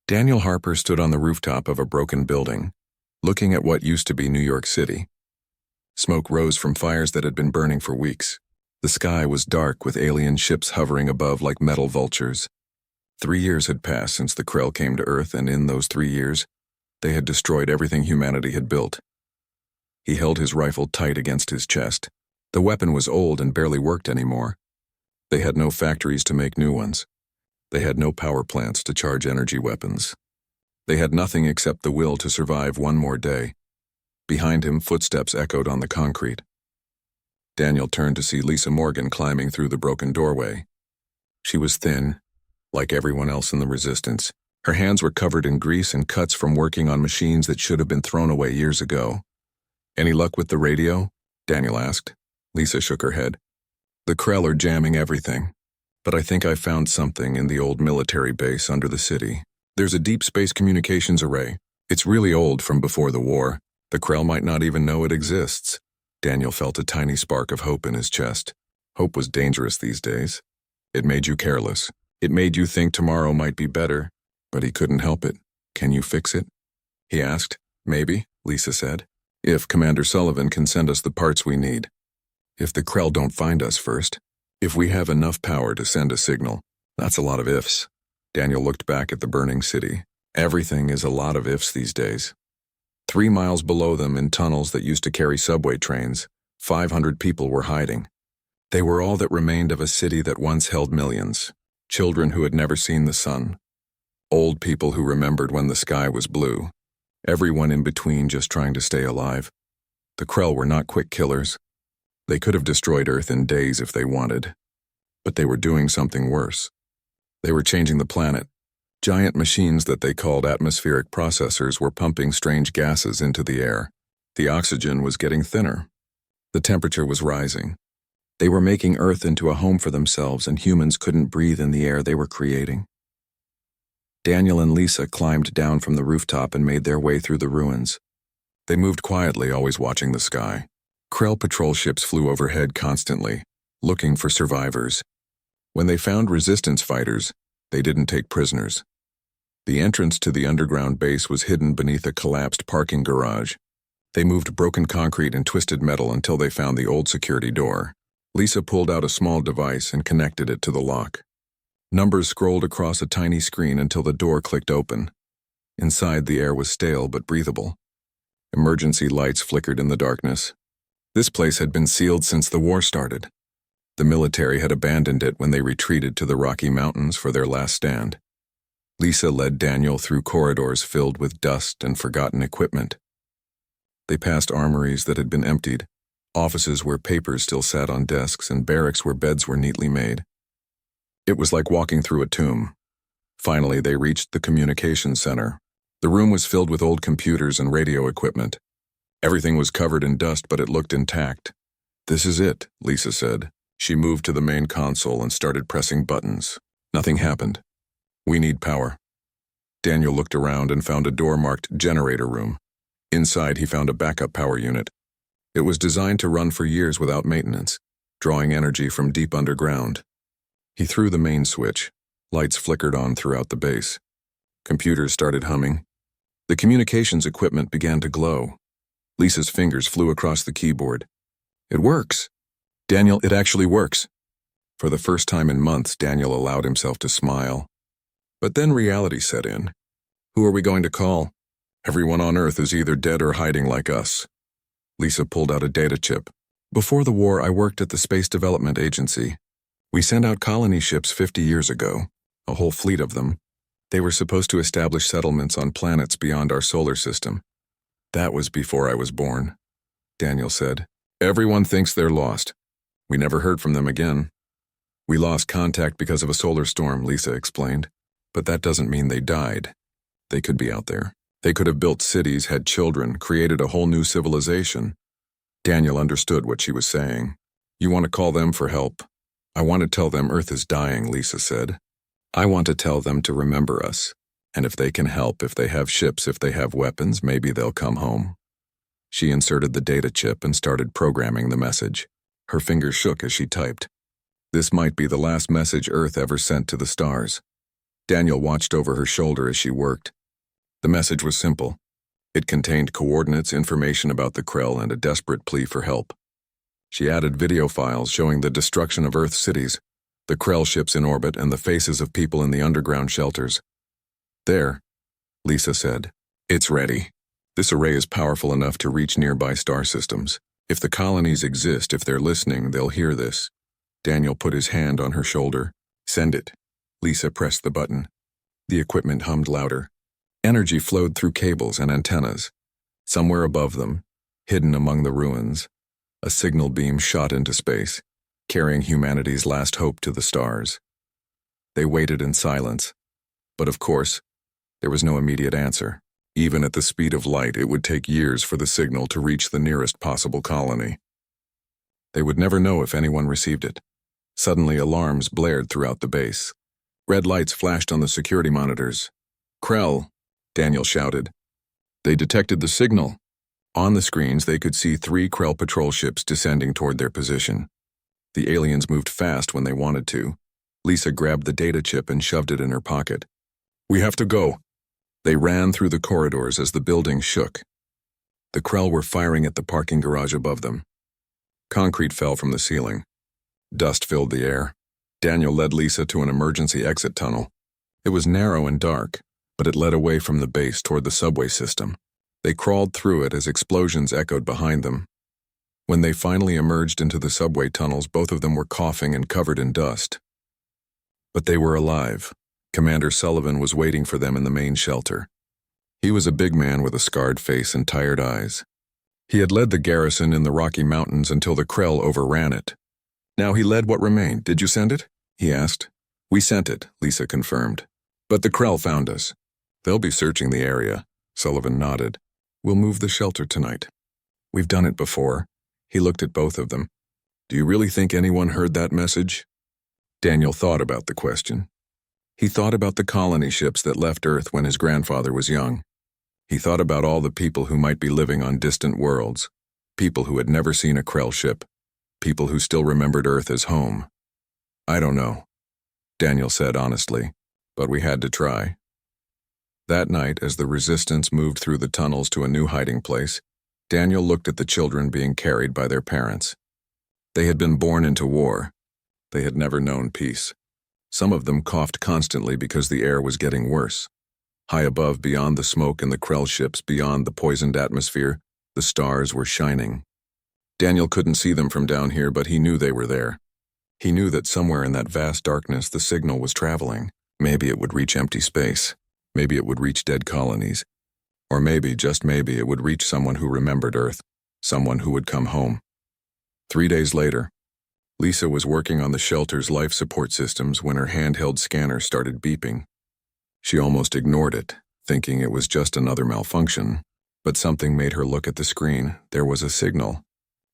Daniel Harper stood on the rooftop of a broken building, looking at what used to be New York City. Smoke rose from fires that had been burning for weeks. The sky was dark with alien ships hovering above like metal vultures. 3 years had passed since the Krell came to Earth, and in those 3 years, they had destroyed everything humanity had built. He held his rifle tight against his chest. The weapon was old and barely worked anymore. They had no factories to make new ones. They had no power plants to charge energy weapons. They had nothing except the will to survive one more day. Behind him, footsteps echoed on the concrete. Daniel turned to see Lisa Morgan climbing through the broken doorway. She was thin, like everyone else in the Resistance. Her hands were covered in grease and cuts from working on machines that should have been thrown away years ago. "Any luck with the radio?" Daniel asked. Lisa shook her head. "The Krell are jamming everything. But I think I found something in the old military base under the city. There's a deep space communications array. It's really old, from before the war. The Krell might not even know it exists." Daniel felt a tiny spark of hope in his chest. Hope was dangerous these days. It made you careless. It made you think tomorrow might be better, but he couldn't help it. "Can you fix it?" he asked. "Maybe," Lisa said. "If Commander Sullivan can send us the parts we need. If the Krell don't find us first. If we have enough power to send a signal." That's a lot of ifs. Daniel looked back at the burning city. Everything is a lot of ifs these days. 3 miles below them, in tunnels that used to carry subway trains, 500 people were hiding. They were all that remained of a city that once held millions. Children who had never seen the sun. Old people who remembered when the sky was blue. Everyone in between just trying to stay alive. The Krell were not quick killers. They could have destroyed Earth in days if they wanted. But they were doing something worse. They were changing the planet. Giant machines that they called atmospheric processors were pumping strange gases into the air. The oxygen was getting thinner. The temperature was rising. They were making Earth into a home for themselves, and humans couldn't breathe in the air they were creating. Daniel and Lisa climbed down from the rooftop and made their way through the ruins. They moved quietly, always watching the sky. Krell patrol ships flew overhead constantly, looking for survivors. When they found resistance fighters, they didn't take prisoners. The entrance to the underground base was hidden beneath a collapsed parking garage. They moved broken concrete and twisted metal until they found the old security door. Lisa pulled out a small device and connected it to the lock. Numbers scrolled across a tiny screen until the door clicked open. Inside, the air was stale but breathable. Emergency lights flickered in the darkness. This place had been sealed since the war started. The military had abandoned it when they retreated to the Rocky Mountains for their last stand. Lisa led Daniel through corridors filled with dust and forgotten equipment. They passed armories that had been emptied, offices where papers still sat on desks, and barracks where beds were neatly made. It was like walking through a tomb. Finally, they reached the communications center. The room was filled with old computers and radio equipment. Everything was covered in dust, but it looked intact. "This is it," Lisa said. She moved to the main console and started pressing buttons. Nothing happened. "We need power." Daniel looked around and found a door marked generator room. Inside, he found a backup power unit. It was designed to run for years without maintenance, drawing energy from deep underground. He threw the main switch. Lights flickered on throughout the base. Computers started humming. The communications equipment began to glow. Lisa's fingers flew across the keyboard. "It works." "Daniel, it actually works." For the first time in months, Daniel allowed himself to smile. But then reality set in. "Who are we going to call? Everyone on Earth is either dead or hiding like us." Lisa pulled out a data chip. "Before the war, I worked at the Space Development Agency. We sent out colony ships 50 years ago, a whole fleet of them. They were supposed to establish settlements on planets beyond our solar system. That was before I was born," Daniel said. "Everyone thinks they're lost. We never heard from them again." "We lost contact because of a solar storm," Lisa explained. "But that doesn't mean they died. They could be out there. They could have built cities, had children, created a whole new civilization." Daniel understood what she was saying. "You want to call them for help?" "I want to tell them Earth is dying," Lisa said. "I want to tell them to remember us. And if they can help, if they have ships, if they have weapons, maybe they'll come home." She inserted the data chip and started programming the message. Her fingers shook as she typed. This might be the last message Earth ever sent to the stars. Daniel watched over her shoulder as she worked. The message was simple. It contained coordinates, information about the Krell, and a desperate plea for help. She added video files showing the destruction of Earth cities, the Krell ships in orbit, and the faces of people in the underground shelters. "There," Lisa said. "It's ready. This array is powerful enough to reach nearby star systems. If the colonies exist, if they're listening, they'll hear this." Daniel put his hand on her shoulder. "Send it." Lisa pressed the button. The equipment hummed louder. Energy flowed through cables and antennas. Somewhere above them, hidden among the ruins, a signal beam shot into space, carrying humanity's last hope to the stars. They waited in silence. But of course, there was no immediate answer. Even at the speed of light, it would take years for the signal to reach the nearest possible colony. They would never know if anyone received it. Suddenly, alarms blared throughout the base. Red lights flashed on the security monitors. "Krell," Daniel shouted. They detected the signal. On the screens, they could see 3 Krell patrol ships descending toward their position. The aliens moved fast when they wanted to. Lisa grabbed the data chip and shoved it in her pocket. "We have to go." They ran through the corridors as the building shook. The Krell were firing at the parking garage above them. Concrete fell from the ceiling. Dust filled the air. Daniel led Lisa to an emergency exit tunnel. It was narrow and dark, but it led away from the base toward the subway system. They crawled through it as explosions echoed behind them. When they finally emerged into the subway tunnels, both of them were coughing and covered in dust. But they were alive. Commander Sullivan was waiting for them in the main shelter. He was a big man with a scarred face and tired eyes. He had led the garrison in the Rocky Mountains until the Krell overran it. Now he led what remained. "Did you send it?" he asked. "We sent it," Lisa confirmed. "But the Krell found us." "They'll be searching the area," Sullivan nodded. "We'll move the shelter tonight. We've done it before." He looked at both of them. "Do you really think anyone heard that message?" Daniel thought about the question. He thought about the colony ships that left Earth when his grandfather was young. He thought about all the people who might be living on distant worlds, people who had never seen a Krell ship, people who still remembered Earth as home. "I don't know," Daniel said honestly, "but we had to try." That night, as the resistance moved through the tunnels to a new hiding place, Daniel looked at the children being carried by their parents. They had been born into war. They had never known peace. Some of them coughed constantly because the air was getting worse. High above, beyond the smoke and the Krell ships, beyond the poisoned atmosphere, the stars were shining. Daniel couldn't see them from down here, but he knew they were there. He knew that somewhere in that vast darkness the signal was traveling. Maybe it would reach empty space. Maybe it would reach dead colonies. Or maybe, just maybe, it would reach someone who remembered Earth, someone who would come home. 3 days later, Lisa was working on the shelter's life support systems when her handheld scanner started beeping. She almost ignored it, thinking it was just another malfunction, but something made her look at the screen. There was a signal.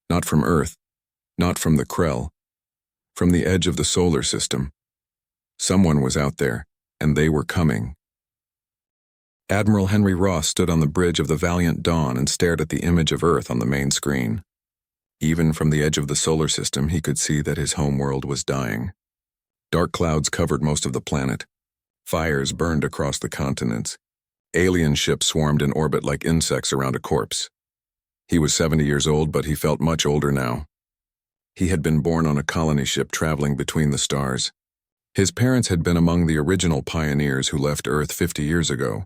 Not from Earth, not from the Krell, from the edge of the solar system. Someone was out there, and they were coming. Admiral Henry Ross stood on the bridge of the Valiant Dawn and stared at the image of Earth on the main screen. Even from the edge of the solar system, he could see that his homeworld was dying. Dark clouds covered most of the planet. Fires burned across the continents. Alien ships swarmed in orbit like insects around a corpse. He was 70 years old, but he felt much older now. He had been born on a colony ship traveling between the stars. His parents had been among the original pioneers who left Earth 50 years ago.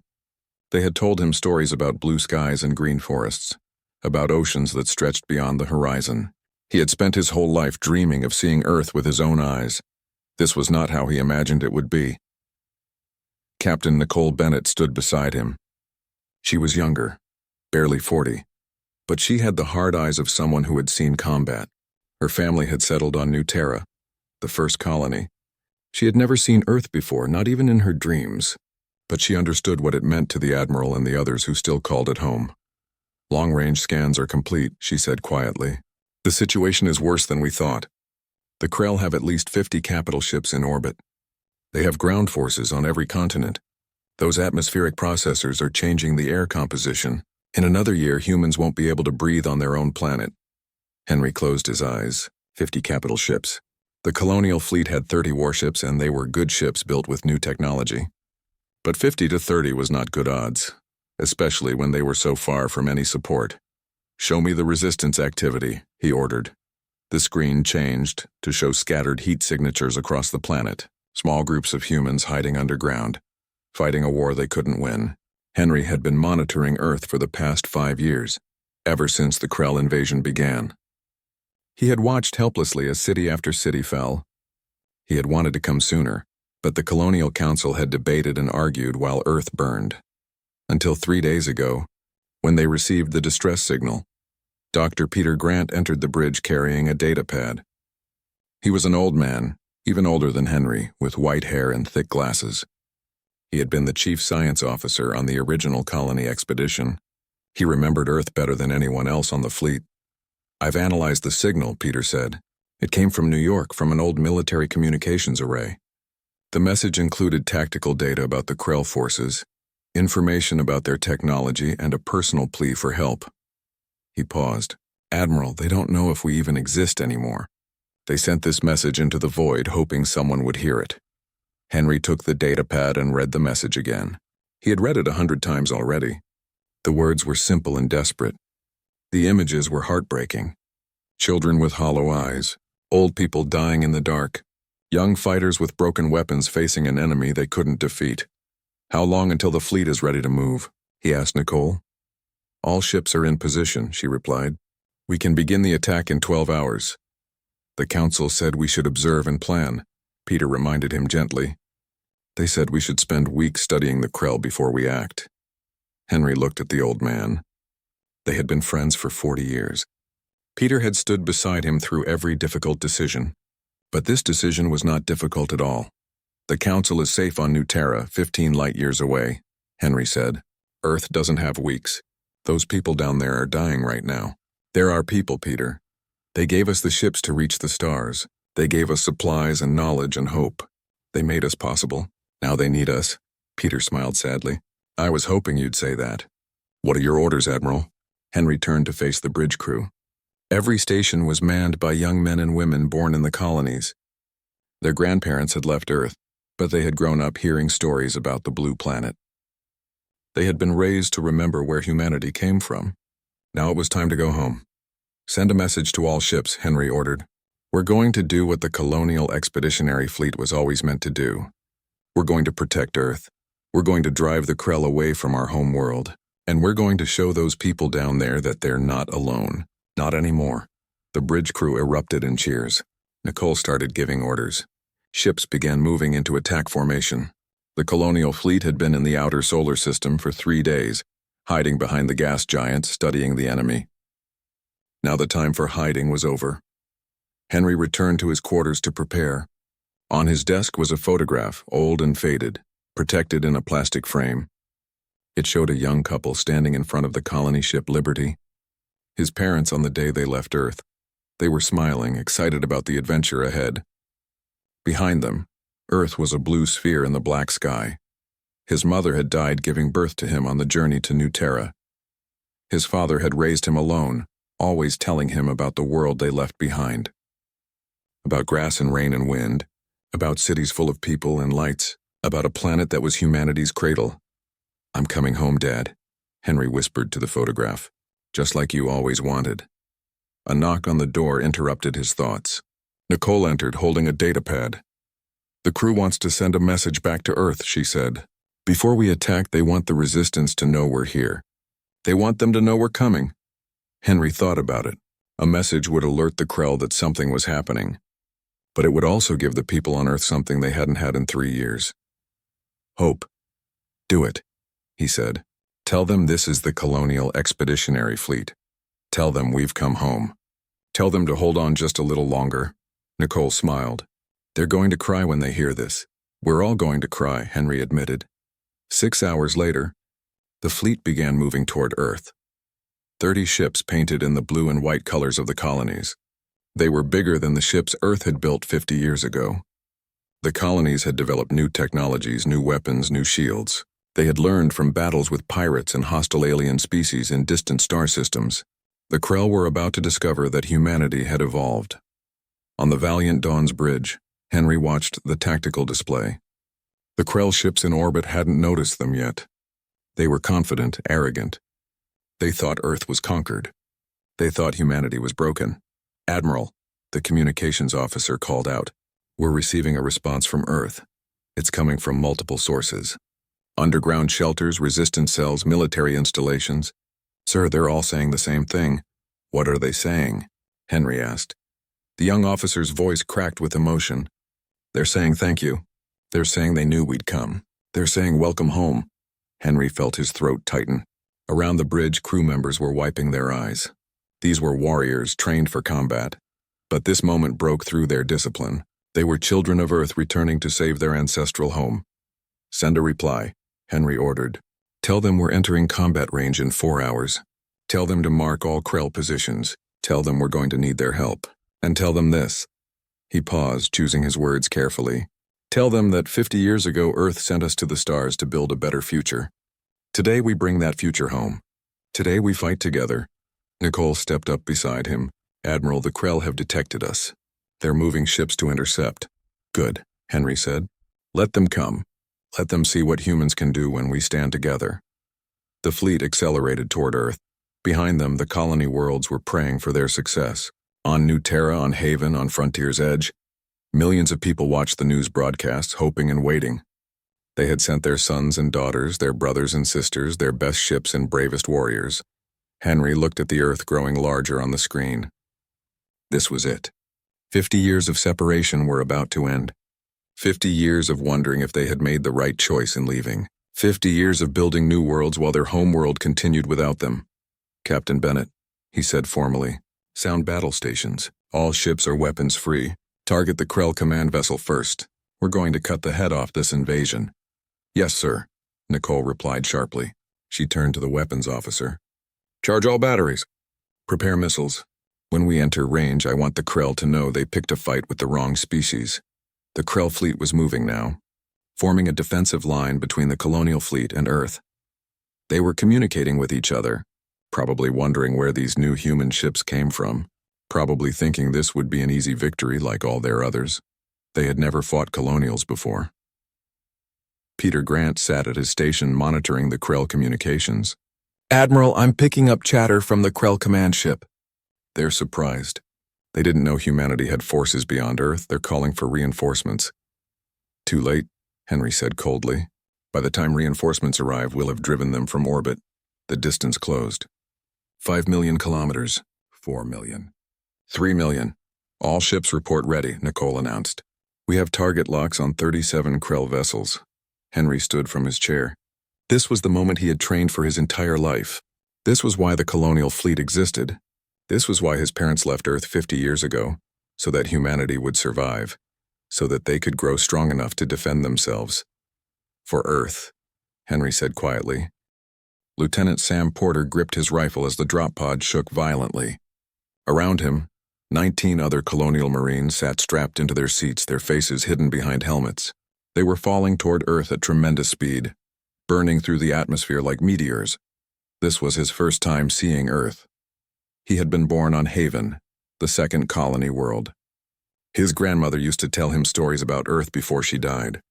They had told him stories about blue skies and green forests, about oceans that stretched beyond the horizon. He had spent his whole life dreaming of seeing Earth with his own eyes. This was not how he imagined it would be. Captain Nicole Bennett stood beside him. She was younger, barely 40, but she had the hard eyes of someone who had seen combat. Her family had settled on New Terra, the first colony. She had never seen Earth before, not even in her dreams, but she understood what it meant to the Admiral and the others who still called it home. "Long-range scans are complete," she said quietly. "The situation is worse than we thought. The Krell have at least 50 capital ships in orbit. They have ground forces on every continent. Those atmospheric processors are changing the air composition. In another year, humans won't be able to breathe on their own planet." Henry closed his eyes. 50 capital ships. The colonial fleet had 30 warships, and they were good ships built with new technology. But 50 to 30 was not good odds, especially when they were so far from any support. "Show me the resistance activity," he ordered. The screen changed to show scattered heat signatures across the planet, small groups of humans hiding underground, fighting a war they couldn't win. Henry had been monitoring Earth for the past 5 years, ever since the Krell invasion began. He had watched helplessly as city after city fell. He had wanted to come sooner, but the Colonial Council had debated and argued while Earth burned. Until 3 days ago, when they received the distress signal, Dr. Peter Grant entered the bridge carrying a data pad. He was an old man, even older than Henry, with white hair and thick glasses. He had been the chief science officer on the original colony expedition. He remembered Earth better than anyone else on the fleet. "I've analyzed the signal," Peter said. "It came from New York, from an old military communications array." The message included tactical data about the Krell forces, information about their technology, and a personal plea for help. He paused. "Admiral, they don't know if we even exist anymore. They sent this message into the void, hoping someone would hear it." Henry took the datapad and read the message again. He had read it 100 times already. The words were simple and desperate. The images were heartbreaking. Children with hollow eyes, old people dying in the dark, young fighters with broken weapons facing an enemy they couldn't defeat. "How long until the fleet is ready to move?" he asked Nicole. "All ships are in position," she replied. "We can begin the attack in 12 hours. "The council said we should observe and plan," Peter reminded him gently. "They said we should spend weeks studying the Krell before we act." Henry looked at the old man. They had been friends for 40 years. Peter had stood beside him through every difficult decision. But this decision was not difficult at all. "The council is safe on New Terra, 15 light-years away," Henry said. "Earth doesn't have weeks. Those people down there are dying right now." "They're our people, Peter. They gave us the ships to reach the stars. They gave us supplies and knowledge and hope. They made us possible. Now they need us." Peter smiled sadly. "I was hoping you'd say that." "What are your orders, Admiral?" Henry turned to face the bridge crew. Every station was manned by young men and women born in the colonies. Their grandparents had left Earth, but they had grown up hearing stories about the blue planet. They had been raised to remember where humanity came from. Now it was time to go home. "Send a message to all ships," Henry ordered. "We're going to do what the Colonial Expeditionary Fleet was always meant to do. We're going to protect Earth. We're going to drive the Krell away from our home world. And we're going to show those people down there that they're not alone. Not anymore." The bridge crew erupted in cheers. Nicole started giving orders. Ships began moving into attack formation. The Colonial Fleet had been in the outer solar system for 3 days, hiding behind the gas giants, studying the enemy. Now the time for hiding was over. Henry returned to his quarters to prepare. On his desk was a photograph, old and faded, protected in a plastic frame. It showed a young couple standing in front of the colony ship Liberty. His parents on the day they left Earth. They were smiling, excited about the adventure ahead. Behind them, Earth was a blue sphere in the black sky. His mother had died giving birth to him on the journey to New Terra. His father had raised him alone, always telling him about the world they left behind. About grass and rain and wind, about cities full of people and lights, about a planet that was humanity's cradle. "I'm coming home, Dad," Henry whispered to the photograph, "just like you always wanted." A knock on the door interrupted his thoughts. Nicole entered, holding a datapad. "The crew wants to send a message back to Earth," she said. "Before we attack, they want the resistance to know we're here. They want them to know we're coming." Henry thought about it. A message would alert the Krell that something was happening. But it would also give the people on Earth something they hadn't had in 3 years. "Hope. Do it," he said. "Tell them this is the Colonial Expeditionary Fleet. Tell them we've come home. Tell them to hold on just a little longer." Nicole smiled. "They're going to cry when they hear this." "We're all going to cry," Henry admitted. 6 hours later, the fleet began moving toward Earth. 30 ships painted in the blue and white colors of the colonies. They were bigger than the ships Earth had built 50 years ago. The colonies had developed new technologies, new weapons, new shields. They had learned from battles with pirates and hostile alien species in distant star systems. The Krell were about to discover that humanity had evolved. On the Valiant Dawn's bridge, Henry watched the tactical display. The Krell ships in orbit hadn't noticed them yet. They were confident, arrogant. They thought Earth was conquered. They thought humanity was broken. "Admiral," the communications officer called out. "We're receiving a response from Earth. It's coming from multiple sources. Underground shelters, resistance cells, military installations. Sir, they're all saying the same thing." "What are they saying?" Henry asked. The young officer's voice cracked with emotion. "They're saying thank you. They're saying they knew we'd come. They're saying welcome home." Henry felt his throat tighten. Around the bridge, crew members were wiping their eyes. These were warriors trained for combat. But this moment broke through their discipline. They were children of Earth returning to save their ancestral home. "Send a reply," Henry ordered. "Tell them we're entering combat range in 4 hours. Tell them to mark all Krell positions. Tell them we're going to need their help. And tell them this." He paused, choosing his words carefully. "Tell them that 50 years ago Earth sent us to the stars to build a better future. Today we bring that future home. Today we fight together." Nicole stepped up beside him. "Admiral, the Krell have detected us. They're moving ships to intercept." "Good," Henry said. "Let them come. Let them see what humans can do when we stand together." The fleet accelerated toward Earth. Behind them, the colony worlds were praying for their success. On New Terra, on Haven, on Frontier's Edge, millions of people watched the news broadcasts, hoping and waiting. They had sent their sons and daughters, their brothers and sisters, their best ships and bravest warriors. Henry looked at the Earth growing larger on the screen. This was it. 50 years of separation were about to end. 50 years of wondering if they had made the right choice in leaving. 50 years of building new worlds while their home world continued without them. "Captain Bennett," he said formally, "sound battle stations. All ships are weapons free. Target the Krell command vessel first. We're going to cut the head off this invasion." "Yes, sir," Nicole replied sharply. She turned to the weapons officer. "Charge all batteries. Prepare missiles. When we enter range, I want the Krell to know they picked a fight with the wrong species." The Krell fleet was moving now, forming a defensive line between the colonial fleet and Earth. They were communicating with each other, probably wondering where these new human ships came from, probably thinking this would be an easy victory like all their others. They had never fought colonials before. Peter Grant sat at his station monitoring the Krell communications. "Admiral, I'm picking up chatter from the Krell command ship." They're surprised. They didn't know humanity had forces beyond Earth. They're calling for reinforcements. "Too late," Henry said coldly. "By the time reinforcements arrive, we'll have driven them from orbit." The distance closed. 5 million kilometers. 4 million. 3 million. "All ships report ready," Nicole announced. "We have target locks on 37 Krell vessels." Henry stood from his chair. This was the moment he had trained for his entire life. This was why the colonial fleet existed. This was why his parents left Earth 50 years ago, so that humanity would survive, so that they could grow strong enough to defend themselves. "For Earth," Henry said quietly. Lieutenant Sam Porter gripped his rifle as the drop pod shook violently. Around him, 19 other colonial Marines sat strapped into their seats, their faces hidden behind helmets. They were falling toward Earth at tremendous speed, burning through the atmosphere like meteors. This was his first time seeing Earth. He had been born on Haven, the second colony world. His grandmother used to tell him stories about Earth before she died.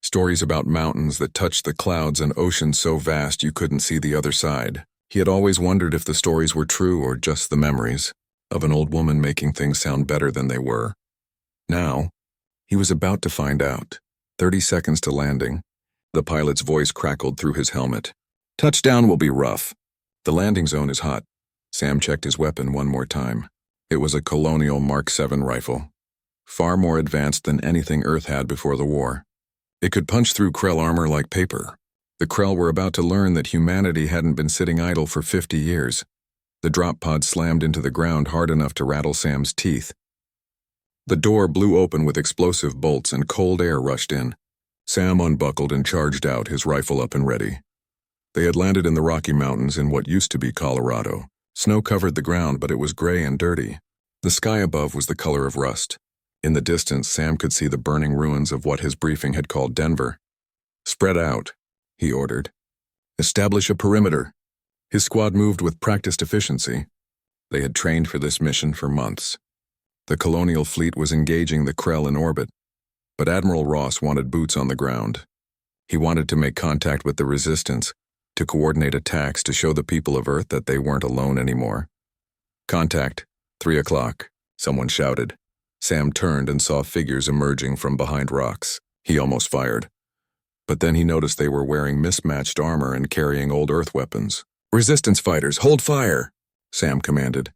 Stories about mountains that touched the clouds and oceans so vast you couldn't see the other side. He had always wondered if the stories were true or just the memories of an old woman making things sound better than they were. Now, he was about to find out. 30 seconds to landing. The pilot's voice crackled through his helmet. "Touchdown will be rough. The landing zone is hot." Sam checked his weapon one more time. It was a colonial Mark 7 rifle, far more advanced than anything Earth had before the war. It could punch through Krell armor like paper. The Krell were about to learn that humanity hadn't been sitting idle for 50 years. The drop pod slammed into the ground hard enough to rattle Sam's teeth. The door blew open with explosive bolts and cold air rushed in. Sam unbuckled and charged out, his rifle up and ready. They had landed in the Rocky Mountains in what used to be Colorado. Snow covered the ground, but it was gray and dirty. The sky above was the color of rust. In the distance, Sam could see the burning ruins of what his briefing had called Denver. "Spread out," he ordered. "Establish a perimeter." His squad moved with practiced efficiency. They had trained for this mission for months. The colonial fleet was engaging the Krell in orbit, but Admiral Ross wanted boots on the ground. He wanted to make contact with the resistance, to coordinate attacks to show the people of Earth that they weren't alone anymore. "Contact, 3 o'clock," someone shouted. Sam turned and saw figures emerging from behind rocks. He almost fired. But then he noticed they were wearing mismatched armor and carrying old Earth weapons. "Resistance fighters, hold fire!" Sam commanded.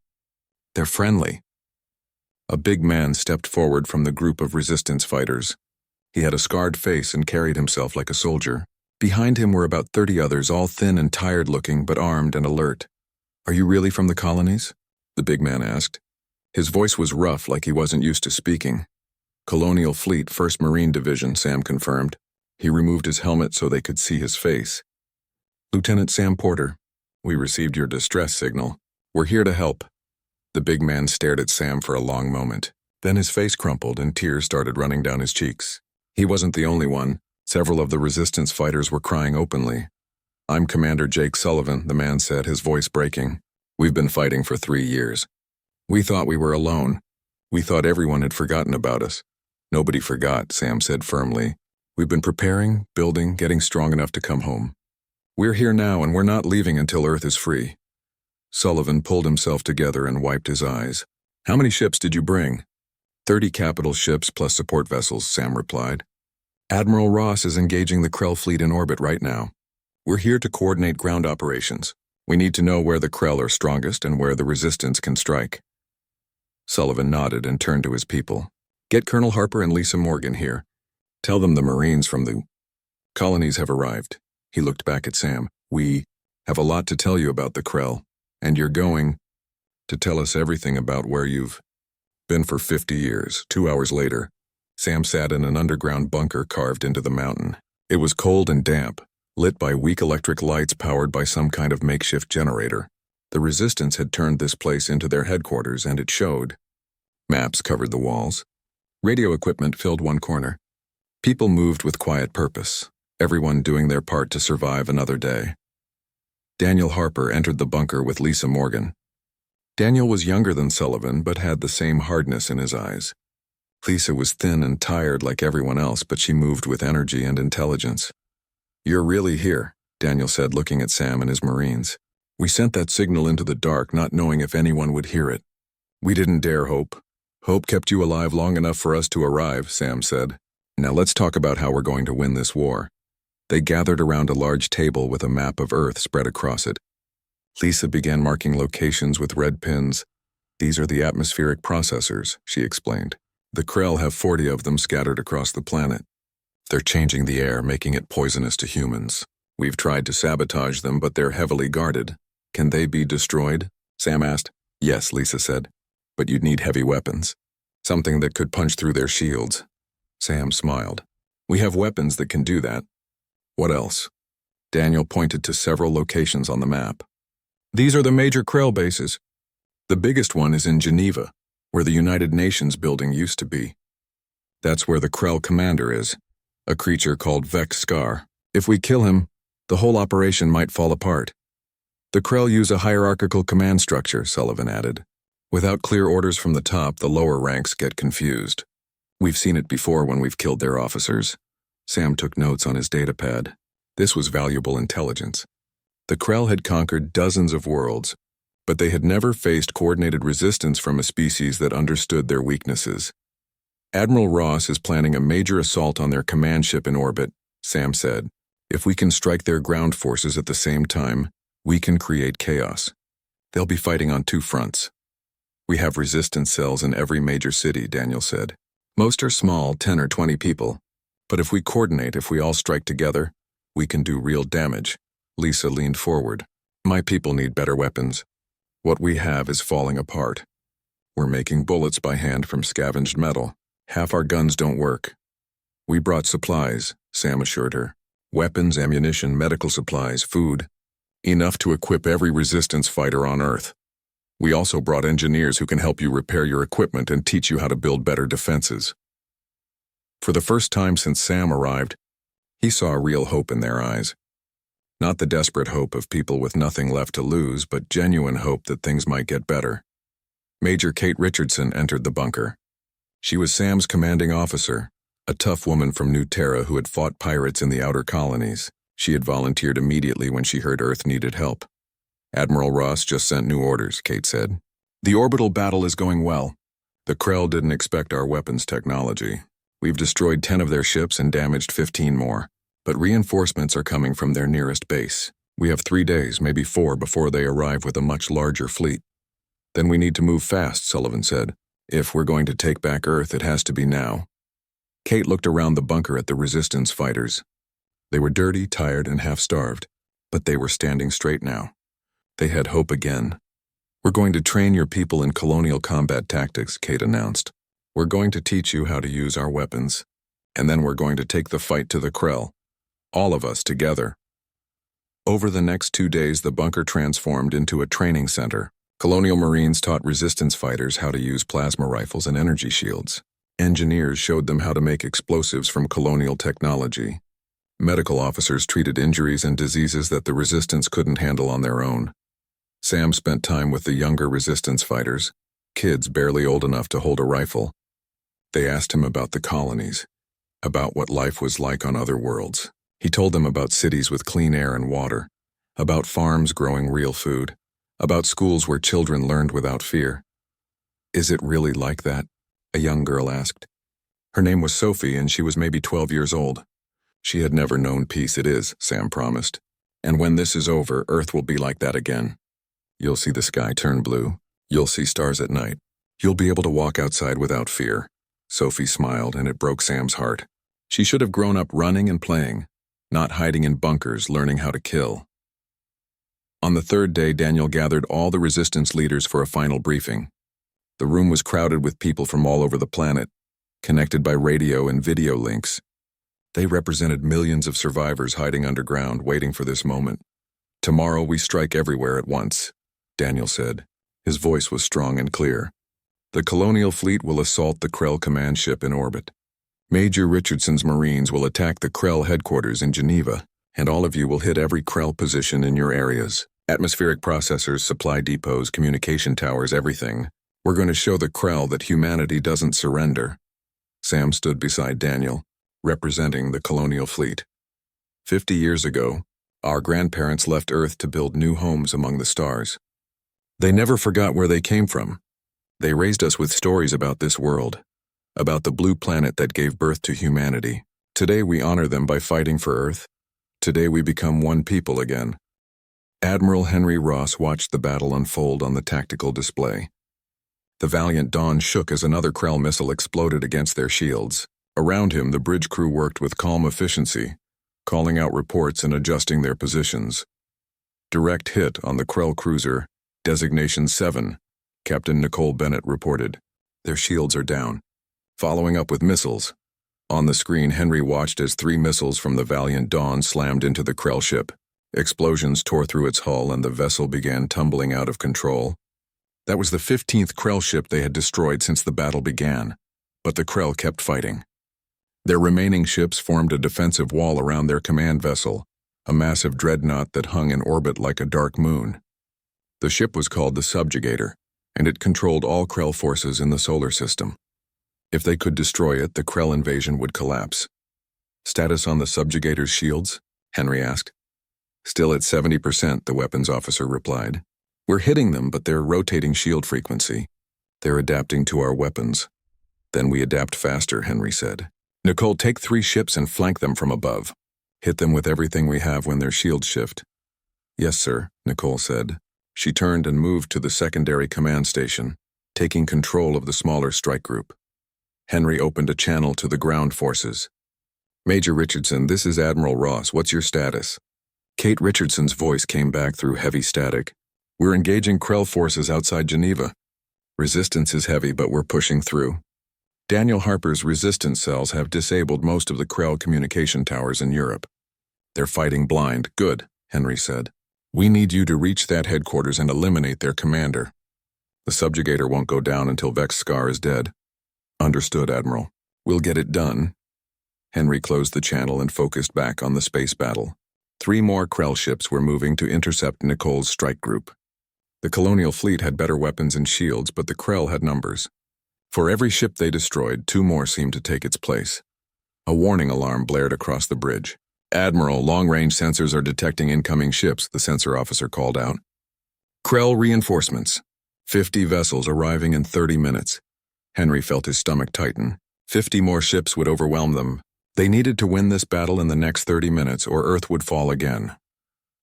"They're friendly." A big man stepped forward from the group of resistance fighters. He had a scarred face and carried himself like a soldier. Behind him were about 30 others, all thin and tired-looking, but armed and alert. "Are you really from the colonies?" the big man asked. His voice was rough, like he wasn't used to speaking. "Colonial Fleet, 1st Marine Division," Sam confirmed. He removed his helmet so they could see his face. "Lieutenant Sam Porter, we received your distress signal. We're here to help." The big man stared at Sam for a long moment. Then his face crumpled and tears started running down his cheeks. He wasn't the only one. Several of the resistance fighters were crying openly. "I'm Commander Jake Sullivan," the man said, his voice breaking. "We've been fighting for 3 years. We thought we were alone. We thought everyone had forgotten about us." "Nobody forgot," Sam said firmly. "We've been preparing, building, getting strong enough to come home. We're here now, and we're not leaving until Earth is free." Sullivan pulled himself together and wiped his eyes. "How many ships did you bring?" 30 capital ships plus support vessels," Sam replied. "Admiral Ross is engaging the Krell fleet in orbit right now. We're here to coordinate ground operations. We need to know where the Krell are strongest and where the resistance can strike." Sullivan nodded and turned to his people. "Get Colonel Harper and Lisa Morgan here. Tell them the Marines from the colonies have arrived." He looked back at Sam. "We have a lot to tell you about the Krell, and you're going to tell us everything about where you've been for 50 years. 2 hours later, Sam sat in an underground bunker carved into the mountain. It was cold and damp, lit by weak electric lights powered by some kind of makeshift generator. The resistance had turned this place into their headquarters, and it showed. Maps covered the walls. Radio equipment filled one corner. People moved with quiet purpose, everyone doing their part to survive another day. Daniel Harper entered the bunker with Lisa Morgan. Daniel was younger than Sullivan, but had the same hardness in his eyes. Lisa was thin and tired like everyone else, but she moved with energy and intelligence. "You're really here," Daniel said, looking at Sam and his Marines. "We sent that signal into the dark, not knowing if anyone would hear it. We didn't dare hope. Hope kept you alive long enough for us to arrive," Sam said. "Now let's talk about how we're going to win this war." They gathered around a large table with a map of Earth spread across it. Lisa began marking locations with red pins. "These are the atmospheric processors," she explained. "The Krell have 40 of them scattered across the planet. They're changing the air, making it poisonous to humans. We've tried to sabotage them, but they're heavily guarded. Can they be destroyed?" Sam asked. "Yes," Lisa said. "But you'd need heavy weapons. Something that could punch through their shields." Sam smiled. "We have weapons that can do that." "What else?" Daniel pointed to several locations on the map. "These are the major Krell bases. The biggest one is in Geneva, where the United Nations building used to be. That's where the Krell commander is, a creature called Vex Scar. If we kill him, the whole operation might fall apart. The Krell use a hierarchical command structure," Sullivan added. "Without clear orders from the top, the lower ranks get confused. We've seen it before when we've killed their officers." Sam took notes on his datapad. This was valuable intelligence. The Krell had conquered dozens of worlds, but they had never faced coordinated resistance from a species that understood their weaknesses. "Admiral Ross is planning a major assault on their command ship in orbit," Sam said. "If we can strike their ground forces at the same time, we can create chaos. They'll be fighting on 2 fronts. We have resistance cells in every major city," Daniel said. "Most are small, 10 or 20 people. But if we coordinate, if we all strike together, we can do real damage." Lisa leaned forward. "My people need better weapons. What we have is falling apart. We're making bullets by hand from scavenged metal. Half our guns don't work." "We brought supplies," Sam assured her. "Weapons, ammunition, medical supplies, food. Enough to equip every resistance fighter on Earth. We also brought engineers who can help you repair your equipment and teach you how to build better defenses." For the first time since Sam arrived, he saw real hope in their eyes. Not the desperate hope of people with nothing left to lose, but genuine hope that things might get better. Major Kate Richardson entered the bunker. She was Sam's commanding officer, A tough woman from New Terra who had fought pirates in the outer colonies. She had volunteered immediately when she heard Earth needed help. Admiral Ross just sent new orders, Kate said. The orbital battle is going well. The Krell didn't expect our weapons technology. We've destroyed 10 of their ships and damaged 15 more. But reinforcements are coming from their nearest base. We have 3 days, maybe 4, before they arrive with a much larger fleet. Then we need to move fast, Sullivan said. If we're going to take back Earth, it has to be now. Kate looked around the bunker at the Resistance fighters. They were dirty, tired, and half-starved, but they were standing straight now. They had hope again. We're going to train your people in colonial combat tactics, Kate announced. We're going to teach you how to use our weapons. And then we're going to take the fight to the Krell. All of us together. Over the next 2 days, the bunker transformed into a training center. Colonial Marines taught Resistance fighters how to use plasma rifles and energy shields. Engineers showed them how to make explosives from colonial technology. Medical officers treated injuries and diseases that the Resistance couldn't handle on their own. Sam spent time with the younger Resistance fighters, kids barely old enough to hold a rifle. They asked him about the colonies, about what life was like on other worlds. He told them about cities with clean air and water, about farms growing real food, about schools where children learned without fear. Is it really like that? A young girl asked. Her name was Sophie and she was maybe 12 years old. She had never known peace. It is, Sam promised. And when this is over, Earth will be like that again. You'll see the sky turn blue. You'll see stars at night. You'll be able to walk outside without fear. Sophie smiled, and it broke Sam's heart. She should have grown up running and playing, not hiding in bunkers, learning how to kill. On the 3rd day, Daniel gathered all the Resistance leaders for a final briefing. The room was crowded with people from all over the planet, connected by radio and video links. They represented millions of survivors hiding underground, waiting for this moment. Tomorrow we strike everywhere at once, Daniel said. His voice was strong and clear. The colonial fleet will assault the Krell command ship in orbit. Major Richardson's Marines will attack the Krell headquarters in Geneva, and all of you will hit every Krell position in your areas. Atmospheric processors, supply depots, communication towers, everything. We're going to show the Krell that humanity doesn't surrender. Sam stood beside Daniel, representing the colonial fleet. 50 years ago, our grandparents left Earth to build new homes among the stars. They never forgot where they came from. They raised us with stories about this world, about the blue planet that gave birth to humanity. Today we honor them by fighting for Earth. Today we become one people again. Admiral Henry Ross watched the battle unfold on the tactical display. The Valiant Dawn shook as another Krell missile exploded against their shields. Around him, the bridge crew worked with calm efficiency, calling out reports and adjusting their positions. Direct hit on the Krell cruiser, Designation 7, Captain Nicole Bennett reported. Their shields are down. Following up with missiles. On the screen, Henry watched as 3 missiles from the Valiant Dawn slammed into the Krell ship. Explosions tore through its hull and the vessel began tumbling out of control. That was the 15th Krell ship they had destroyed since the battle began, but the Krell kept fighting. Their remaining ships formed a defensive wall around their command vessel, a massive dreadnought that hung in orbit like a dark moon. The ship was called the Subjugator, and it controlled all Krell forces in the solar system. If they could destroy it, the Krell invasion would collapse. Status on the Subjugator's shields? Henry asked. Still at 70%, the weapons officer replied. We're hitting them, but they're rotating shield frequency. They're adapting to our weapons. Then we adapt faster, Henry said. Nicole, take 3 ships and flank them from above. Hit them with everything we have when their shields shift. Yes, sir, Nicole said. She turned and moved to the secondary command station, taking control of the smaller strike group. Henry opened a channel to the ground forces. Major Richardson, this is Admiral Ross. What's your status? Kate Richardson's voice came back through heavy static. We're engaging Krell forces outside Geneva. Resistance is heavy, but we're pushing through. Daniel Harper's resistance cells have disabled most of the Krell communication towers in Europe. They're fighting blind. Good, Henry said. We need you to reach that headquarters and eliminate their commander. The Subjugator won't go down until Vex Scar is dead. Understood, Admiral. We'll get it done. Henry closed the channel and focused back on the space battle. 3 more Krell ships were moving to intercept Nicole's strike group. The colonial fleet had better weapons and shields, but the Krell had numbers. For every ship they destroyed, 2 more seemed to take its place. A warning alarm blared across the bridge. "Admiral, long-range sensors are detecting incoming ships," the sensor officer called out. "Krell reinforcements. 50 vessels arriving in 30 minutes. Henry felt his stomach tighten. 50 more ships would overwhelm them. They needed to win this battle in the next 30 minutes or Earth would fall again.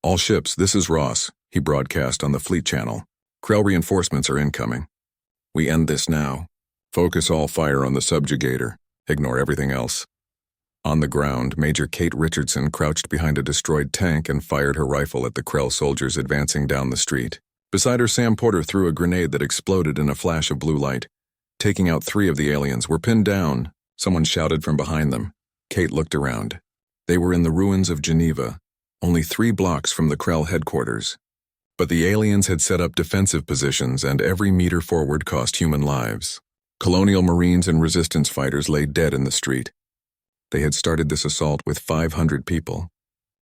"All ships, this is Ross," he broadcast on the fleet channel. "Krell reinforcements are incoming. We end this now. Focus all fire on the subjugator. Ignore everything else." On the ground, Major Kate Richardson crouched behind a destroyed tank and fired her rifle at the Krell soldiers advancing down the street. Beside her, Sam Porter threw a grenade that exploded in a flash of blue light. Taking out 3 of the aliens. "We're pinned down," someone shouted from behind them. Kate looked around. They were in the ruins of Geneva, only 3 blocks from the Krell headquarters. But the aliens had set up defensive positions, and every meter forward cost human lives. Colonial Marines and resistance fighters lay dead in the street. They had started this assault with 500 people.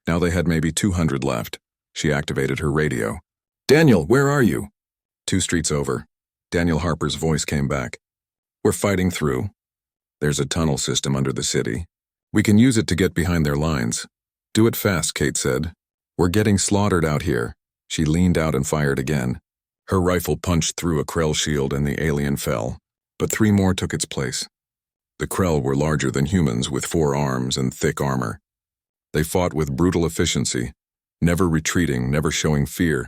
Now they had maybe 200 left. She activated her radio. "Daniel, where are you?" 2 streets over. Daniel Harper's voice came back. "We're fighting through. There's a tunnel system under the city. We can use it to get behind their lines." "Do it fast," Kate said. "We're getting slaughtered out here." She leaned out and fired again. Her rifle punched through a Krell shield and the alien fell, but 3 more took its place. The Krell were larger than humans with 4 arms and thick armor. They fought with brutal efficiency, never retreating, never showing fear.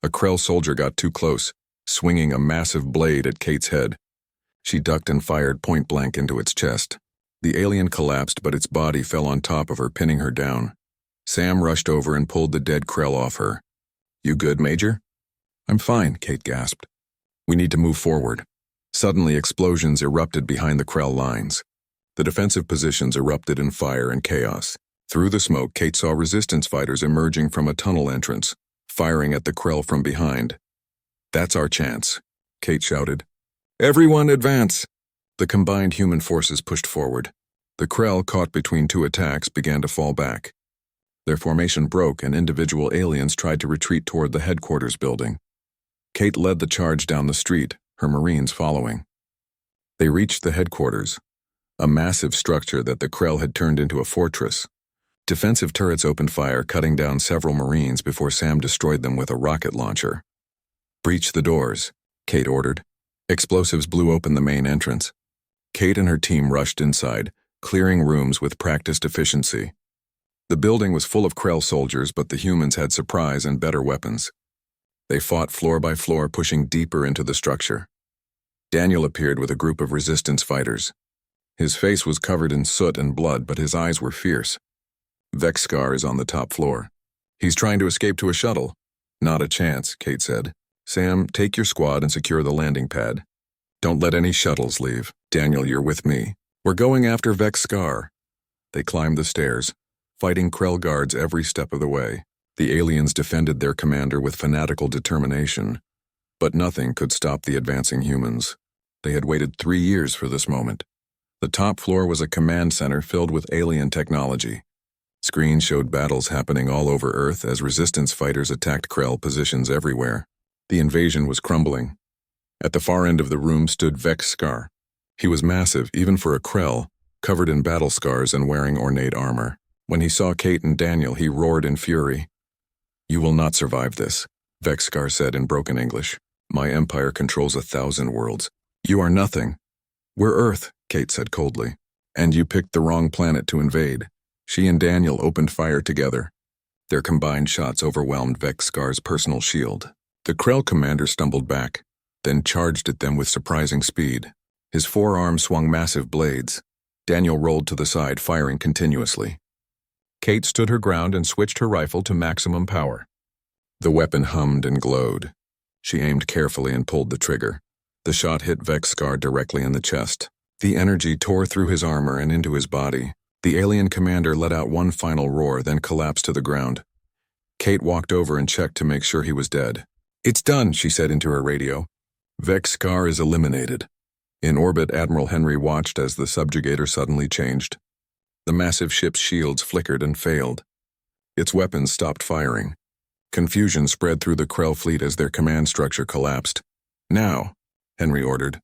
A Krell soldier got too close, swinging a massive blade at Kate's head. She ducked and fired point blank into its chest. The alien collapsed, but its body fell on top of her, pinning her down. Sam rushed over and pulled the dead Krell off her. "You good, Major?" "I'm fine," Kate gasped. "We need to move forward." Suddenly, explosions erupted behind the Krell lines. The defensive positions erupted in fire and chaos. Through the smoke, Kate saw resistance fighters emerging from a tunnel entrance, firing at the Krell from behind. "That's our chance," Kate shouted. "Everyone advance!" The combined human forces pushed forward. The Krell, caught between 2 attacks, began to fall back. Their formation broke and individual aliens tried to retreat toward the headquarters building. Kate led the charge down the street, her Marines following. They reached the headquarters, a massive structure that the Krell had turned into a fortress. Defensive turrets opened fire, cutting down several Marines before Sam destroyed them with a rocket launcher. "Breach the doors," Kate ordered. Explosives blew open the main entrance. Kate and her team rushed inside, clearing rooms with practiced efficiency. The building was full of Krell soldiers, but the humans had surprise and better weapons. They fought floor by floor, pushing deeper into the structure. Daniel appeared with a group of resistance fighters. His face was covered in soot and blood, but his eyes were fierce. "Vexskar is on the top floor. He's trying to escape to a shuttle." "Not a chance," Kate said. "Sam, take your squad and secure the landing pad. Don't let any shuttles leave. Daniel, you're with me. We're going after Vexskar." They climbed the stairs, fighting Krell guards every step of the way. The aliens defended their commander with fanatical determination, but nothing could stop the advancing humans. They had waited 3 years for this moment. The top floor was a command center filled with alien technology. Screens showed battles happening all over Earth as resistance fighters attacked Krell positions everywhere. The invasion was crumbling. At the far end of the room stood Vexskar. He was massive, even for a Krell, covered in battle scars and wearing ornate armor. When he saw Kate and Daniel, he roared in fury. "You will not survive this," Vexskar said in broken English. "My empire controls 1,000 worlds. You are nothing." "We're Earth," Kate said coldly. "And you picked the wrong planet to invade." She and Daniel opened fire together. Their combined shots overwhelmed Vexskar's personal shield. The Krell commander stumbled back, then charged at them with surprising speed. His forearm swung massive blades. Daniel rolled to the side, firing continuously. Kate stood her ground and switched her rifle to maximum power. The weapon hummed and glowed. She aimed carefully and pulled the trigger. The shot hit Vexskar directly in the chest. The energy tore through his armor and into his body. The alien commander let out one final roar, then collapsed to the ground. Kate walked over and checked to make sure he was dead. "It's done," she said into her radio. "Vexskar is eliminated." In orbit, Admiral Henry watched as the subjugator suddenly changed. The massive ship's shields flickered and failed. Its weapons stopped firing. Confusion spread through the Krell fleet as their command structure collapsed. "Now," Henry ordered.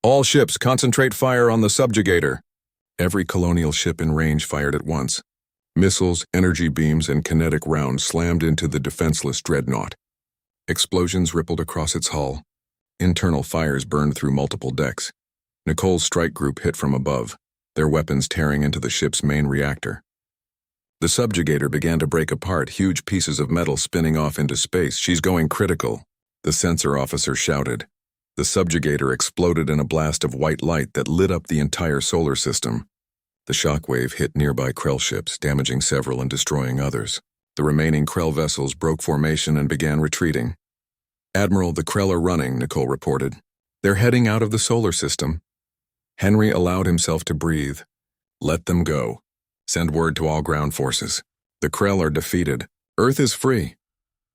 "All ships concentrate fire on the subjugator." Every colonial ship in range fired at once. Missiles, energy beams, and kinetic rounds slammed into the defenseless dreadnought. Explosions rippled across its hull. Internal fires burned through multiple decks. Nicole's strike group hit from above, their weapons tearing into the ship's main reactor. The subjugator began to break apart, huge pieces of metal spinning off into space. "She's going critical," the sensor officer shouted. The subjugator exploded in a blast of white light that lit up the entire solar system. The shockwave hit nearby Krell ships, damaging several and destroying others. The remaining Krell vessels broke formation and began retreating. "Admiral, the Krell are running," Nicole reported. "They're heading out of the solar system." Henry allowed himself to breathe. "Let them go. Send word to all ground forces. The Krell are defeated. Earth is free."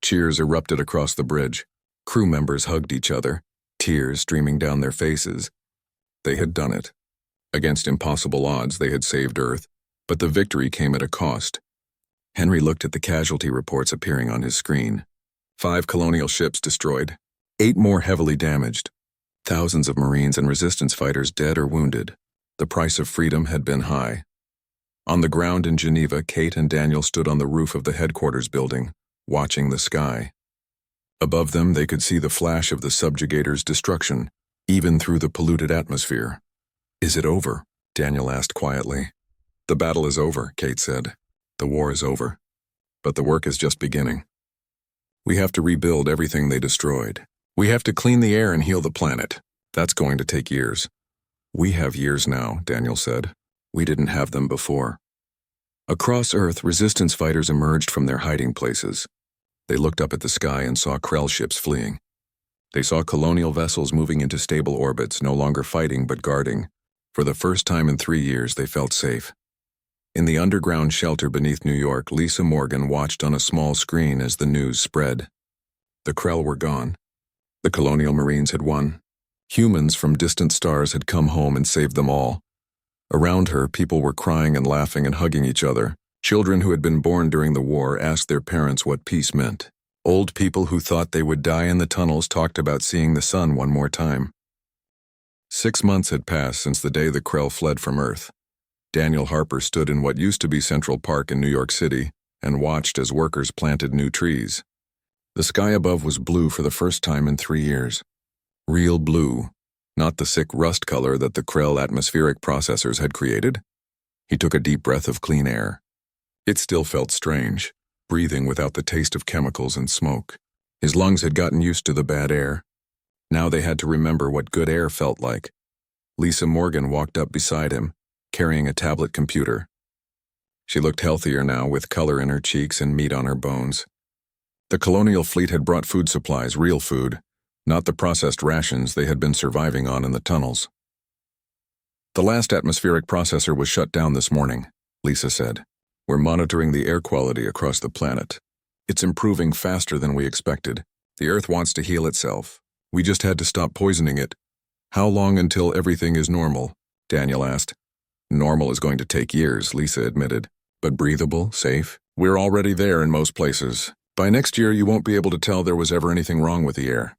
Cheers erupted across the bridge. Crew members hugged each other, tears streaming down their faces. They had done it. Against impossible odds, they had saved Earth, but the victory came at a cost. Henry looked at the casualty reports appearing on his screen. 5 colonial ships destroyed, 8 more heavily damaged, thousands of Marines and resistance fighters dead or wounded. The price of freedom had been high. On the ground in Geneva, Kate and Daniel stood on the roof of the headquarters building, watching the sky. Above them, they could see the flash of the subjugator's destruction, even through the polluted atmosphere. "Is it over?" Daniel asked quietly. "The battle is over," Kate said. "The war is over. But the work is just beginning. We have to rebuild everything they destroyed. We have to clean the air and heal the planet. That's going to take years." "We have years now," Daniel said. "We didn't have them before." Across Earth, resistance fighters emerged from their hiding places. They looked up at the sky and saw Krell ships fleeing. They saw colonial vessels moving into stable orbits, no longer fighting but guarding. For the first time in 3 years, they felt safe. In the underground shelter beneath New York, Lisa Morgan watched on a small screen as the news spread. The Krell were gone. The colonial Marines had won. Humans from distant stars had come home and saved them all. Around her, people were crying and laughing and hugging each other. Children who had been born during the war asked their parents what peace meant. Old people who thought they would die in the tunnels talked about seeing the sun one more time. 6 months had passed since the day the Krell fled from Earth. Daniel Harper stood in what used to be Central Park in New York City and watched as workers planted new trees. The sky above was blue for the first time in 3 years. Real blue, not the sick rust color that the Krell atmospheric processors had created. He took a deep breath of clean air. It still felt strange, breathing without the taste of chemicals and smoke. His lungs had gotten used to the bad air. Now they had to remember what good air felt like. Lisa Morgan walked up beside him, carrying a tablet computer. She looked healthier now, with color in her cheeks and meat on her bones. The colonial fleet had brought food supplies, real food, not the processed rations they had been surviving on in the tunnels. "The last atmospheric processor was shut down this morning," Lisa said. "We're monitoring the air quality across the planet. It's improving faster than we expected. The Earth wants to heal itself. We just had to stop poisoning it." "How long until everything is normal?" Daniel asked. "Normal is going to take years," Lisa admitted. "But breathable, safe? We're already there in most places. By next year, you won't be able to tell there was ever anything wrong with the air."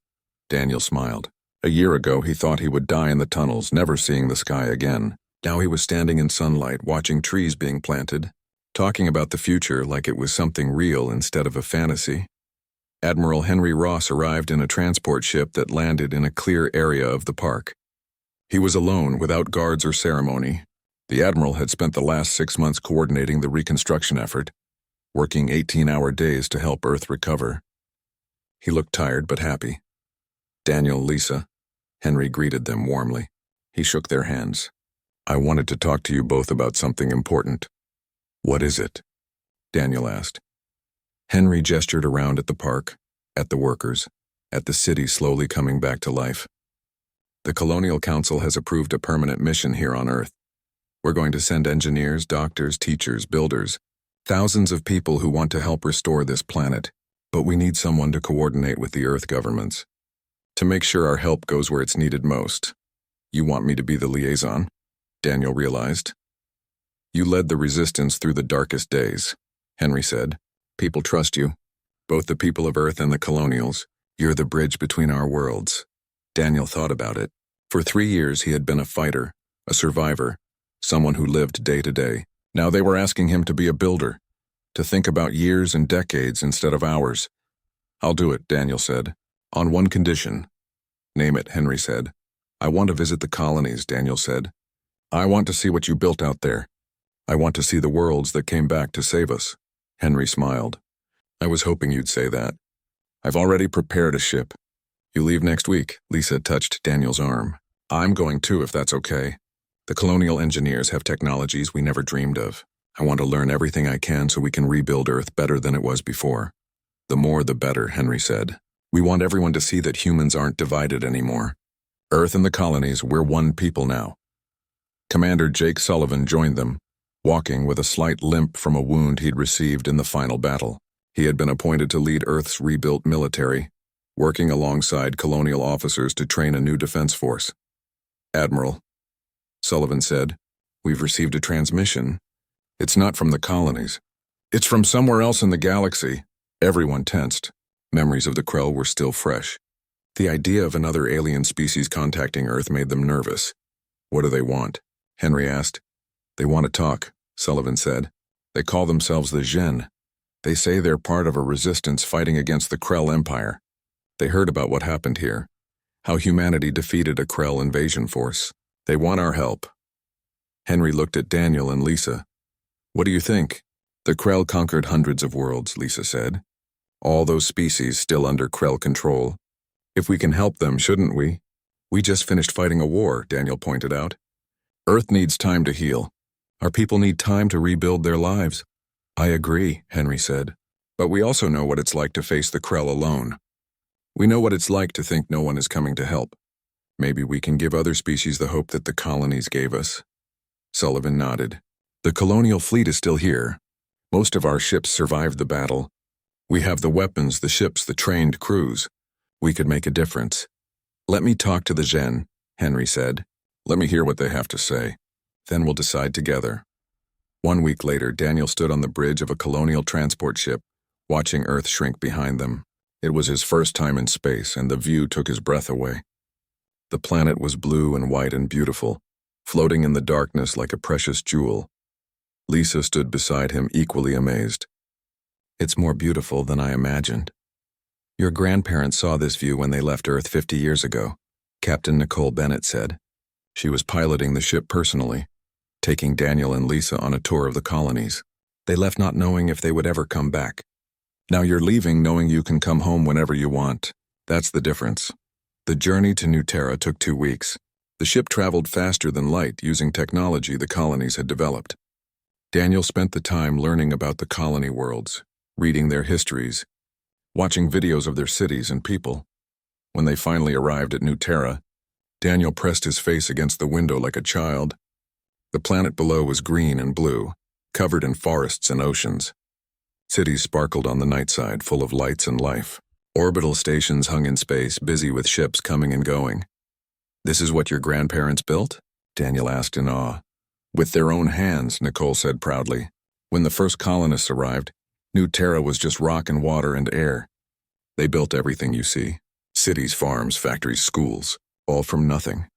Daniel smiled. A year ago, he thought he would die in the tunnels, never seeing the sky again. Now he was standing in sunlight, watching trees being planted, talking about the future like it was something real instead of a fantasy. Admiral Henry Ross arrived in a transport ship that landed in a clear area of the park. He was alone, without guards or ceremony. The Admiral had spent the last 6 months coordinating the reconstruction effort, working 18-hour days to help Earth recover. He looked tired but happy. "Daniel, Lisa," Henry greeted them warmly. He shook their hands. "I wanted to talk to you both about something important." "What is it?" Daniel asked. Henry gestured around at the park, at the workers, at the city slowly coming back to life. "The Colonial Council has approved a permanent mission here on Earth. We're going to send engineers, doctors, teachers, builders, thousands of people who want to help restore this planet, but we need someone to coordinate with the Earth governments, to make sure our help goes where it's needed most. You want me to be the liaison?" Daniel realized. "You led the resistance through the darkest days," Henry said. "People trust you, both the people of Earth and the colonials. You're the bridge between our worlds." Daniel thought about it. For 3 years he had been a fighter, a survivor, someone who lived day to day. Now they were asking him to be a builder, to think about years and decades instead of hours. "I'll do it," Daniel said. "On one condition." "Name it," Henry said. "I want to visit the colonies," Daniel said. "I want to see what you built out there. I want to see the worlds that came back to save us." Henry smiled. "I was hoping you'd say that. I've already prepared a ship." "You leave next week," Lisa touched Daniel's arm. "I'm going too, if that's okay. The colonial engineers have technologies we never dreamed of. I want to learn everything I can so we can rebuild Earth better than it was before." "The more the better," Henry said. "We want everyone to see that humans aren't divided anymore. Earth and the colonies, we're one people now." Commander Jake Sullivan joined them, walking with a slight limp from a wound he'd received in the final battle. He had been appointed to lead Earth's rebuilt military, working alongside colonial officers to train a new defense force. "Admiral," Sullivan said, "we've received a transmission. It's not from the colonies. It's from somewhere else in the galaxy." Everyone tensed. Memories of the Krell were still fresh. The idea of another alien species contacting Earth made them nervous. "What do they want?" Henry asked. "They want to talk," Sullivan said. "They call themselves the Gen. They say they're part of a resistance fighting against the Krell Empire. They heard about what happened here, how humanity defeated a Krell invasion force. They want our help." Henry looked at Daniel and Lisa. "What do you think?" "The Krell conquered hundreds of worlds," Lisa said. "All those species still under Krell control. If we can help them, shouldn't we?" "We just finished fighting a war," Daniel pointed out. "Earth needs time to heal. Our people need time to rebuild their lives." "I agree," Henry said. "But we also know what it's like to face the Krell alone. We know what it's like to think no one is coming to help. Maybe we can give other species the hope that the colonies gave us." Sullivan nodded. "The colonial fleet is still here. Most of our ships survived the battle. We have the weapons, the ships, the trained crews. We could make a difference." "Let me talk to the Gen," Henry said. "Let me hear what they have to say. Then we'll decide together." 1 week later, Daniel stood on the bridge of a colonial transport ship, watching Earth shrink behind them. It was his first time in space, and the view took his breath away. The planet was blue and white and beautiful, floating in the darkness like a precious jewel. Lisa stood beside him, equally amazed. "It's more beautiful than I imagined." "Your grandparents saw this view when they left Earth 50 years ago," Captain Nicole Bennett said. She was piloting the ship personally, taking Daniel and Lisa on a tour of the colonies. "They left not knowing if they would ever come back. Now you're leaving knowing you can come home whenever you want. That's the difference." The journey to New Terra took 2 weeks. The ship traveled faster than light using technology the colonies had developed. Daniel spent the time learning about the colony worlds, reading their histories, watching videos of their cities and people. When they finally arrived at New Terra, Daniel pressed his face against the window like a child. The planet below was green and blue, covered in forests and oceans. Cities sparkled on the night side, full of lights and life. Orbital stations hung in space, busy with ships coming and going. "This is what your grandparents built?" Daniel asked in awe. "With their own hands," Nicole said proudly. "When the first colonists arrived, New Terra was just rock and water and air. They built everything you see. Cities, farms, factories, schools, all from nothing.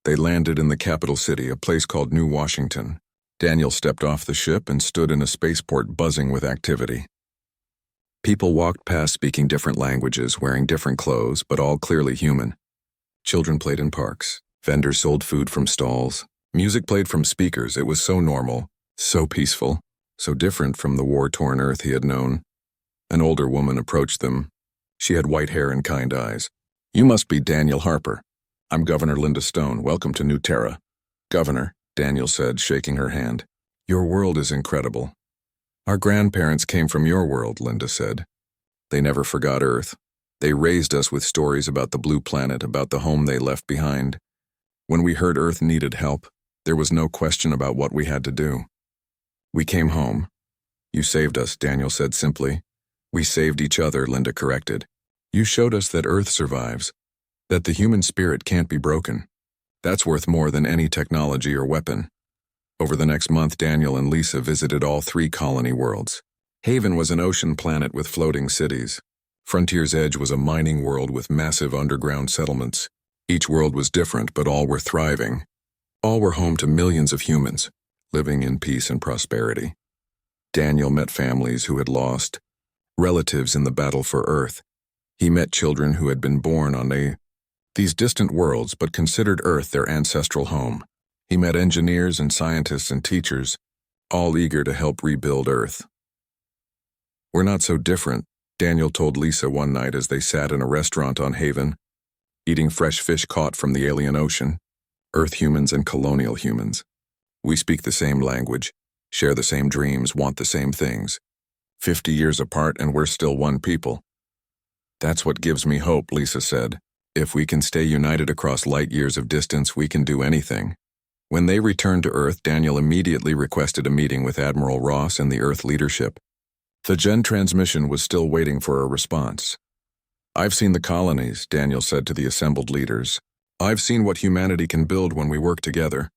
They landed in the capital city, a place called New Washington." Daniel stepped off the ship and stood in a spaceport buzzing with activity. People walked past speaking different languages, wearing different clothes, but all clearly human. Children played in parks. Vendors sold food from stalls. Music played from speakers. It was so normal, so peaceful, so different from the war-torn Earth he had known. An older woman approached them. She had white hair and kind eyes. "You must be Daniel Harper. I'm Governor Linda Stone. Welcome to New Terra." "Governor," Daniel said, shaking her hand. "Your world is incredible." "Our grandparents came from your world," Linda said. "They never forgot Earth. They raised us with stories about the blue planet, about the home they left behind. When we heard Earth needed help, there was no question about what we had to do. We came home." "You saved us," Daniel said simply. "We saved each other," Linda corrected. "You showed us that Earth survives, that the human spirit can't be broken. That's worth more than any technology or weapon." Over the next month, Daniel and Lisa visited all 3 colony worlds. Haven was an ocean planet with floating cities. Frontier's Edge was a mining world with massive underground settlements. Each world was different, but all were thriving. All were home to millions of humans, living in peace and prosperity. Daniel met families who had lost relatives in the battle for Earth. He met children who had been born on these distant worlds but considered Earth their ancestral home. He met engineers and scientists and teachers, all eager to help rebuild Earth. "We're not so different," Daniel told Lisa one night as they sat in a restaurant on Haven, eating fresh fish caught from the alien ocean. "Earth humans and colonial humans. We speak the same language, share the same dreams, want the same things. 50 years apart and we're still one people." "That's what gives me hope," Lisa said. "If we can stay united across light years of distance, we can do anything." When they returned to Earth, Daniel immediately requested a meeting with Admiral Ross and the Earth leadership. The Gen transmission was still waiting for a response. "I've seen the colonies," Daniel said to the assembled leaders. "I've seen what humanity can build when we work together.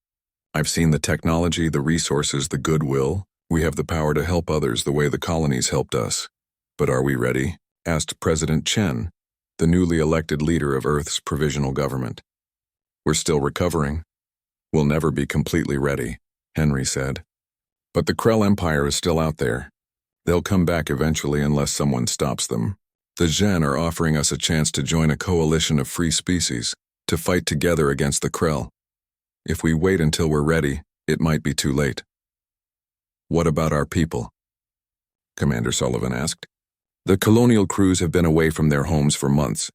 I've seen the technology, the resources, the goodwill. We have the power to help others the way the colonies helped us. But are we ready?" asked President Chen, the newly elected leader of Earth's provisional government. "We're still recovering. We'll never be completely ready," Henry said. "But the Krell Empire is still out there. They'll come back eventually unless someone stops them. The Gen are offering us a chance to join a coalition of free species, to fight together against the Krell. If we wait until we're ready, it might be too late." "What about our people?" Commander Sullivan asked. "The colonial crews have been away from their homes for months.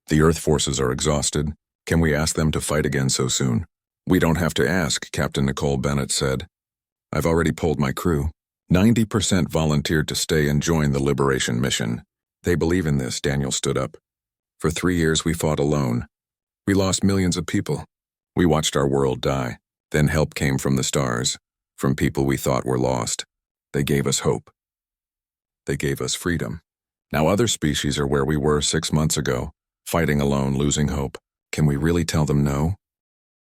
The Earth forces are exhausted. Can we ask them to fight again so soon?" "We don't have to ask," Captain Nicole Bennett said. "I've already polled my crew. 90% volunteered to stay and join the liberation mission. They believe in this," Daniel stood up. "For 3 years we fought alone. We lost millions of people. We watched our world die. Then help came from the stars, from people we thought were lost. They gave us hope. They gave us freedom. Now other species are where we were 6 months ago, fighting alone, losing hope. Can we really tell them no?